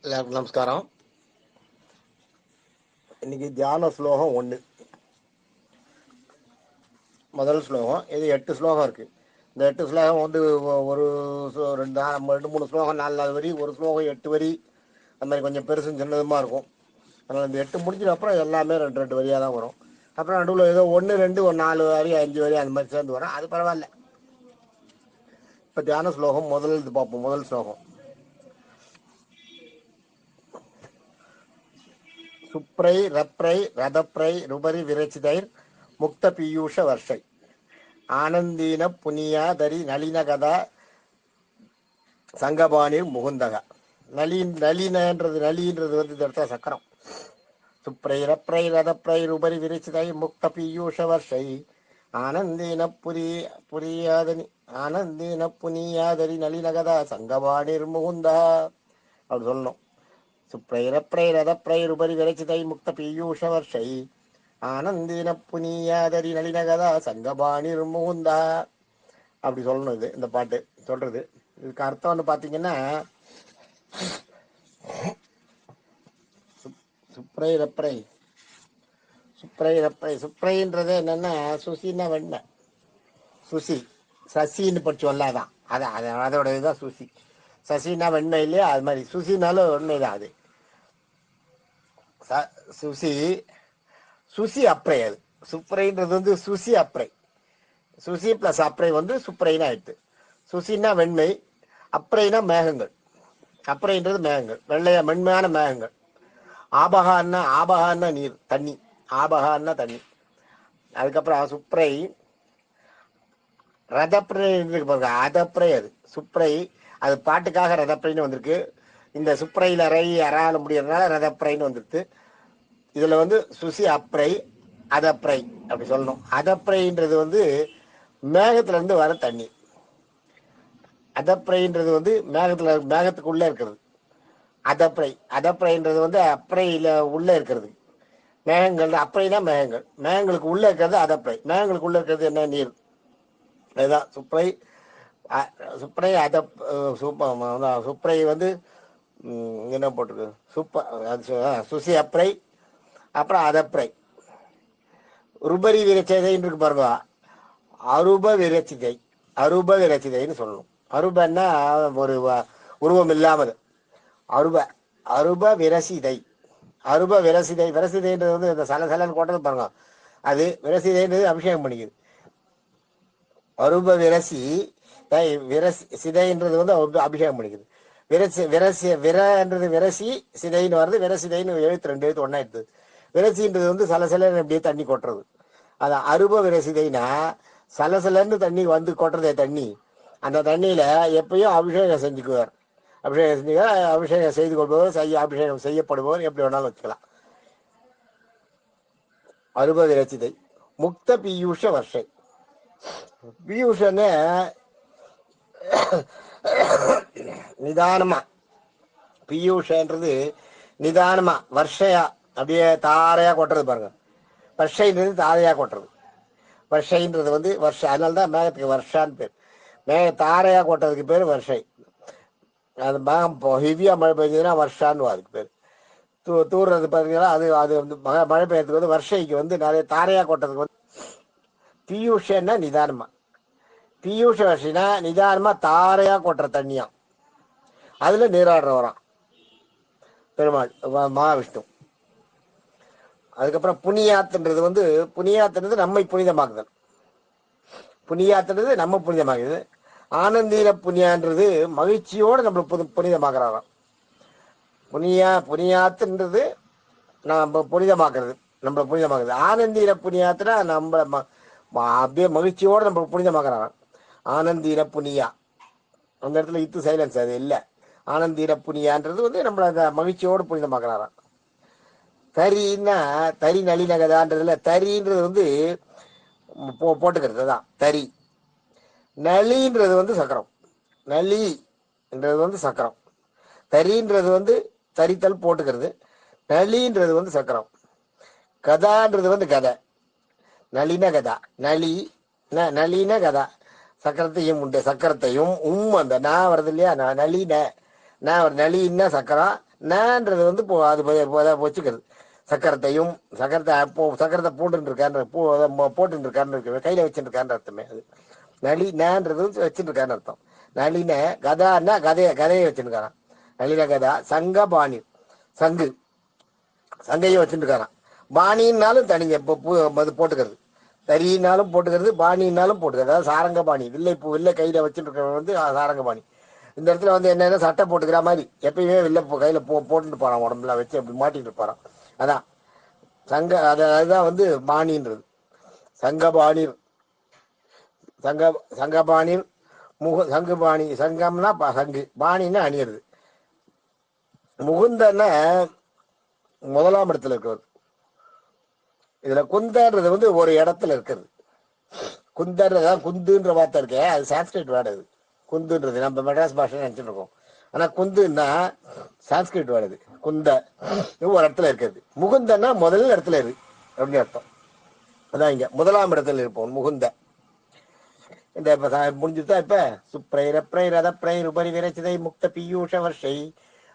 எல்லாருக்கும் நமஸ்காரம். இன்னைக்கு தியான ஸ்லோகம் 1. முதல் ஸ்லோகம். இது 8 ஸ்லோகம் இருக்கு. இந்த 8 ஸ்லோகம் வந்து ஒரு 2-3 ஸ்லோகம் 4 வரி, ஒரு ஸ்லோகம் 8 வரி, அந்த மாதிரி கொஞ்சம் பெருசும் சின்னதுமா இருக்கும். அதனால் இந்த 8 முடிஞ்சதுக்கு அப்புறம் எல்லாமே 2 வரியாக தான் வரும். அப்புறம் நடுவில் ஏதோ 1, 2, ஒரு 4 வரி 5 வரி அந்த மாதிரி சேர்ந்து வரும். அது பரவாயில்ல. இப்போ தியான ஸ்லோகம் முதல் இது பார்ப்போம். முதல் ஸ்லோகம். சுப்ரை ரப்ரை ரதப்ரை ருபரி விரச்சிதைர் முக்த பீயூஷ வர்ஷை ஆனந்தீன புனியா தரி நளின கதா சங்கபாணி முகுந்தக. நளினன்றது வந்து இந்த இடத்துல சக்கரம். சுப்ரை ரப்ரை ரதப்ரை ருபரி விரச்சிதை முக்த பீயூஷ வர்ஷை ஆனந்தீன புரியாதனி ஆனந்தீன புனியாதரி நளினகதா சங்கபாணிர் முகுந்தா அப்படி சொல்லணும். சுப்ரை ரப்ரை ரதப்ரை ருபரி விரச்சிதை முக்த பீயூஷ வர்ஷை ஆனந்தீன புனியாதரி நளினகதா சங்கபாணிர் முகுந்தா அப்படி சொல்லணும். இது இந்த பாட்டு சொல்றது. இதுக்கு அர்த்தம் வந்து பாத்தீங்கன்னா, சுப்ரை ரப்ரை சுப்ரை ரப்ரை சுப்ரைன்றது என்னன்னா சுசின்னா வெண்ணை. சுசி சசின்னு படிச்சு சொல்லாதான் அதோட இதுதான் சுசி. சசினா வெண்மை இல்லையா, அது மாதிரி சுசினாலும் வெண்மைதான். அது சுசி சுசி அப்ரை. அது சுப்ரைன்றது வந்து சுசி அப்ரை. சுசி பிளஸ் அப்ரை வந்து சுப்ரைனா ஆயிடுது. சுசின்னா வெண்மை, அப்ரைனா மேகங்கள். அப்ரைன்றது மேகங்கள், வெள்ளையா மென்மையான மேகங்கள். ஆபகான்னா நீர், தண்ணி. ஆபகான்னா தண்ணி. அதுக்கப்புறம் சுப்ரை ரதப்ரை இருக்கு பாருங்க, அதப்ரை. அது சுப்ரை, அது பாட்டுக்காக ரதப்ரைன்னு வந்திருக்கு. இந்த சுப்ரையில் அரை அறால முடியறதுனால ரதப்ரைன்னு வந்துருக்கு. இதுல வந்து சுசி அப்ரை அதப்ரை அப்படி சொல்லணும். அதப்ரைன்றது வந்து மேகத்துல இருந்து வர தண்ணி. அதப்ரைன்றது வந்து மேகத்துக்குள்ள இருக்கிறது. அதப்ரைன்றது வந்து அப்ரையில உள்ள இருக்கிறது. மேகங்கள் அப்ரைனா மேகங்கள், மேகங்களுக்கு உள்ள இருக்கிறது அதப்ரை. மேகங்களுக்கு உள்ள இருக்கிறது என்ன? நீர். அதுதான் சுப்ரை. சுப்ரை சுப்ரை வந்து என்ன போட்டிருக்கு? சுசி அப்ரை, அப்புறம் அதப்ரை. ருபரி விரச்சிதைன்னு இருக்கு பாருங்க, அரூப விரச்சிதை. அரூப விரச்சிதைன்னு சொல்லணும். அரூபன்னா ஒரு உருவம் இல்லாமல். அருப அருப விரசிதை. அருப விரசிதை. விரசிதைன்றது வந்து இந்த சலசலன்னு போட்டது பாருங்க, அது விரசிதைன்றது அபிஷேகம் பண்ணிக்குது. அருப விரசி சிதைன்றது வந்து அபிஷேகம் பண்ணிக்குது. விரன்றது விரசி, சிதைன்னு வருது. விரசிதைன்னு எழுத்து 2 எழுத்து ஒன்னா எடுத்தது. விரசின்றது வந்து சலசலன்னு அப்படியே தண்ணி கொட்டுறது. அதான் அருப விரசிதைனா சலசலன்னு தண்ணி வந்து கொட்டுறதே தண்ணி. அந்த தண்ணியில எப்பயும் அபிஷேகம் செஞ்சுக்குவார். அபிஷேகம் செய்து கொள்பவர், அபிஷேகம் செய்யப்படுபவர், எப்படி வேணாலும் வச்சுக்கலாம். அருப விரசிதை முக்த பீயூஷ வர்ஷை. பீயூஷன்னு நிதானமா, பீயூஷன்றது நிதானமா வர்ஷையா அப்படியே தாரையா கொட்டுறது பாருங்க. வர்ஷைன்றது தாரையா கொட்டுறது. வர்ஷைன்றது வந்து வருஷம். அதனால்தான் மேகத்துக்கு வருஷான்னு பேர். தாரையா கொட்டுறதுக்கு பேர் வருஷை. அது மேகம் ஹெவியா மழை பெஞ்சதுன்னா வருஷான்னு அதுக்கு பேர். தூர்றது பார்த்தீங்கன்னா அது வந்து மழை பெய்யறதுக்கு வந்து வருஷைக்கு வந்து நிறைய தாரையா கொட்டுறதுக்கு வந்து பீயூஷன்னா நிதானமா. பீயூஷ வர்ஷினா நிதானமா தாரையா கொட்டுற தண்ணியா. அதுல நீராடுறவரான் பெருமாள் மகாவிஷ்ணு. அதுக்கப்புறம் புனியாத்துன்றது வந்து நம்மை புனிதமாக்குதல். புனியாத்துன்றது நம்ம புனிதமாக்குது. ஆனந்தீன புனியான்றது மகிழ்ச்சியோடு நம்மளை புனிதமாக்குறாராம். புனியாத்துன்றது நம்ம புனிதமாக்குறது, நம்மளை புனிதமாக்குது. ஆனந்தீன புனியாத்துனா நம்ம அப்படியே மகிழ்ச்சியோடு நம்ம புனிதமாக்குறாராம். ஆனந்தீன புனியா, அந்த இடத்துல இத்து சைலன்ஸ், அது இல்லை. ஆனந்தீன புனியான்றது வந்து நம்மள அந்த மகிழ்ச்சியோடு புனிதமாக்குறாராம். தரின்னா தரி நளினகதான்றதுல தரின்றது வந்து போட்டுக்கிறது தான் தரி. நளின்றது வந்து சக்கரம். நளின்றது வந்து சக்கரம். தரின்றது வந்து தரித்தல் போட்டுக்கிறது. நளின்றது வந்து சக்கரம். கதான்றது வந்து கதை. நளின கதா. நளின கதா. சக்கரத்தையும் உண்டு. சக்கரத்தையும் அந்த நான் வருது இல்லையா, நளின நளின்னா சக்கரம், நேன்றது வந்து அது வச்சுக்கிறது. சக்கரத்தை போட்டு இருக்கான்னு போட்டு இருக்கான்னு இருக்கு, கையில வச்சுட்டு இருக்கான்னு அர்த்தமே. அது நளி நேன்றது வச்சுட்டு இருக்கான்னு அர்த்தம். நளின கதான்னா கதையை வச்சுருக்காரான். நளின கதா சங்கபாணி சங்கையும் வச்சுட்டு இருக்காரான். பாணின்னாலும் தனிங்க அது போட்டுக்கிறது, தரியினாலும் போட்டுக்கிறது, பாணினாலும் போட்டுக்கிறது. அதாவது சாரங்கபாணி, வில்லை கையில வச்சுட்டு இருக்கிறவங்க வந்து சாரங்கபாணி. இந்த இடத்துல வந்து என்னன்னா சட்டை போட்டுக்கிற மாதிரி எப்பயுமே கையில போட்டுட்டு போறான், உடம்புல வச்சு அப்படி மாட்டிட்டு இருப்பாரான். அதான் அதுதான் வந்து பாணின்றது. சங்கபாணிர் சங்கபாணிர் சங்குபாணி. சங்கம்னா சங்கு, பாணின்னா அணியிறது. முகுந்தன்னா முதலாம் இடத்துல இருக்கிறது. இதுல குந்தன்றது வந்து ஒரு இடத்துல இருக்கிறது. குந்தன்றதான் குந்துன்ற வார்த்தை இருக்கே, அது சான்ஸ்கிரிட் வேர்டு. அது குந்துன்றது நம்ம மெட்ராஸ் பாஷை நினைச்சிட்டு இருக்கோம். ஆனா குந்துன்னா சான்ஸ்கிரிட் வேர்டு. குந்த ஒரு இடத்துல இருக்கிறது. முகுந்தன்னா முதல் இடத்துல இருக்கு அப்படின்னு அர்த்தம். அதான் இங்க முதலாம் இடத்துல இருப்போம் முகுந்த. இந்த முடிஞ்சுதா இப்ப சுப்ரைரப்ரைரதப்ரைர் உபரி விரச்சிதை முக்த பீயூஷ வர்ஷை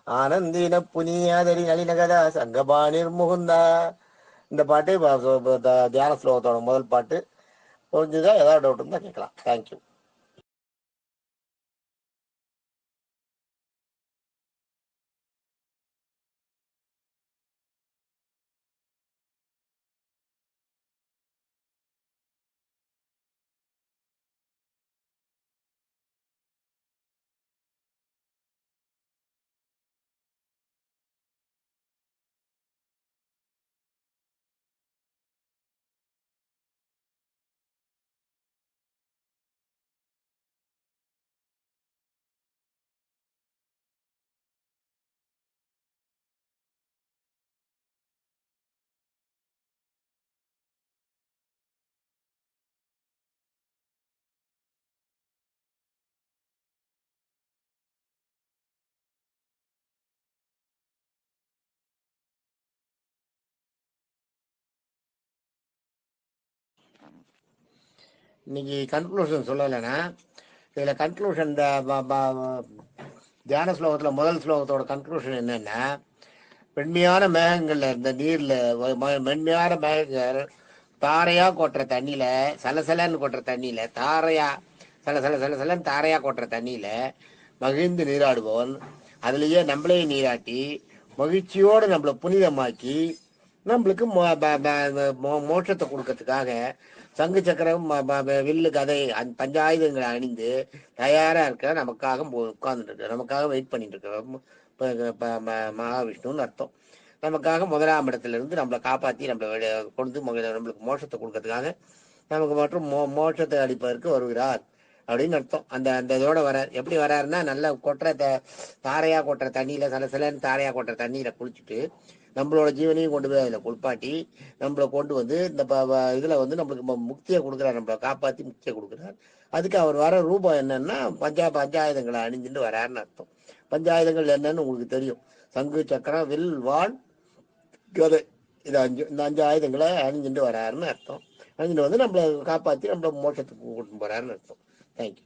ஆனந்தின புனியாதரி நளினகதா சங்கபாணிர் முகுந்தா. இந்த பாட்டு தியான ஸ்லோகத்தோட முதல் பாட்டு. புரிஞ்சுதா? ஏதாவது டவுட் இருந்தா கேட்கலாம். தேங்க்யூ. இன்னைக்கு கன்க்ளூஷன் சொல்லலைன்னா இதுல கன்க்ளூஷன் இந்த தியான ஸ்லோகத்துல முதல் ஸ்லோகத்தோட கன்க்ளூஷன் என்னன்னா, மென்மையான மேகங்கள்ல இந்த நீர்ல மென்மையான மேகங்கள் தாரையா கொட்டுற தண்ணியில சலசலன்னு கொட்டுற தண்ணியில தாரையா சலசலன்னு தாரையா கொட்டுற தண்ணியில மகிழ்ந்து நீராடுபவன் அதுலயே நம்மளே நீராட்டி மகிழ்ச்சியோடு நம்மளை புனிதமாக்கி நம்மளுக்கு மோட்சத்தை கொடுக்கறதுக்காக சங்கு சக்கரம் வில்லு கதை பஞ்சாயுதங்களை அணிந்து தயாரா இருக்க நமக்காக உட்கார்ந்துட்டு இருக்க, நமக்காக வெயிட் பண்ணிட்டு இருக்க மகாவிஷ்ணுன்னு அர்த்தம். நமக்காக முதலாம் இடத்துல இருந்து நம்மளை காப்பாற்றி நம்மளை கொண்டு நம்மளுக்கு மோட்சத்தை கொடுக்கறதுக்காக நமக்கு மற்றும் மோட்சத்தை அளிப்பதற்கு வருகிறார் அப்படின்னு அர்த்தம். அந்த இதோட வரார். எப்படி வராருன்னா, நல்லா தாரையா கொட்டுற தண்ணியில சலசலன்னு தாரையா கொட்டுற தண்ணியில குளிச்சுட்டு நம்மளோட ஜீவனையும் கொண்டு போய் அதில் குளிப்பாட்டி நம்மளை கொண்டு வந்து இந்த இதுல வந்து நம்மளுக்கு முக்தியை கொடுக்குறார், நம்மளை காப்பாற்றி முக்தியை கொடுக்குறார். அதுக்கு அவர் வர ரூபம் என்னன்னா பஞ்சாயுதங்களை அணிஞ்சுட்டு வராருன்னு அர்த்தம். பஞ்சாயுதங்கள் என்னன்னு உங்களுக்கு தெரியும். சங்கு சக்கரம் வில் வாள் கதை, இது இந்த 5 ஆயுதங்களை அணிஞ்சுட்டு வராருன்னு அர்த்தம். அணிஞ்சுட்டு வந்து நம்மளை காப்பாற்றி நம்மளை மோட்சத்துக்கு கூட்டிட்டு போறாருன்னு அர்த்தம். தேங்க்யூ.